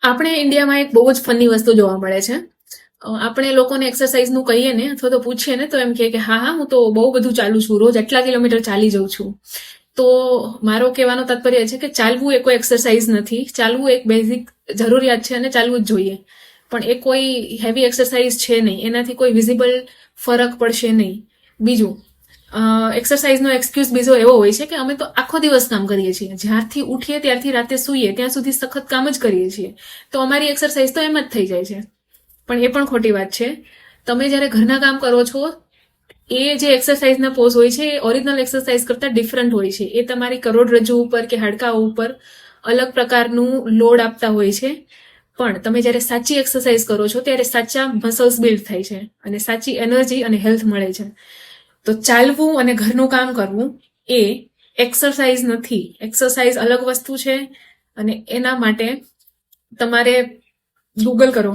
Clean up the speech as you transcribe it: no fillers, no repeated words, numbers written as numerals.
આપણે ઇન્ડિયામાં એક બહુ જ ફની વસ્તુ જોવા મળે છે. આપણે લોકોને એક્સરસાઇઝનું કહીએ ને અથવા તો પૂછીએ ને તો એમ કે હા હા હું તો બહુ બધું ચાલું છું, રોજ આટલા કિલોમીટર ચાલી જાઉં છું. તો મારો કહેવાનો તાત્પર્ય છે કે ચાલવું એ કોઈ એક્સરસાઇઝ નથી. ચાલવું એક બેઝિક જરૂરિયાત છે અને ચાલવું જ જોઈએ. પણ એ કોઈ હેવી એક્સરસાઇઝ છે નહીં, એનાથી કોઈ વિઝિબલ ફરક પડશે નહીં. બીજું, એક્સરસાઇઝનો એક્સક્યુઝ બીજો એવો હોય છે કે અમે તો આખો દિવસ કામ કરીએ છીએ, જ્યારથી ઉઠીએ ત્યારથી રાતે સૂઈએ ત્યાં સુધી સખત કામ જ કરીએ છીએ, તો અમારી એક્સરસાઇઝ તો એમ જ થઈ જાય છે. પણ એ પણ ખોટી વાત છે. તમે જ્યારે ઘરના કામ કરો છો એ જે એક્સરસાઇઝના પોઝ હોય છે એ ઓરિજિનલ એક્સરસાઇઝ કરતાં ડિફરન્ટ હોય છે. એ તમારી કરોડરજ્જુ ઉપર કે હાડકાઓ ઉપર અલગ પ્રકારનું લોડ આપતા હોય છે. પણ તમે જ્યારે સાચી એક્સરસાઇઝ કરો છો ત્યારે સાચા મસલ્સ બિલ્ડ થાય છે અને સાચી એનર્જી અને હેલ્થ મળે છે. તો ચાલવું અને ઘરનું કામ કરવું એ એક્સરસાઇઝ નથી. એક્સરસાઇઝ અલગ વસ્તુ છે અને એના માટે તમારે ગૂગલ કરો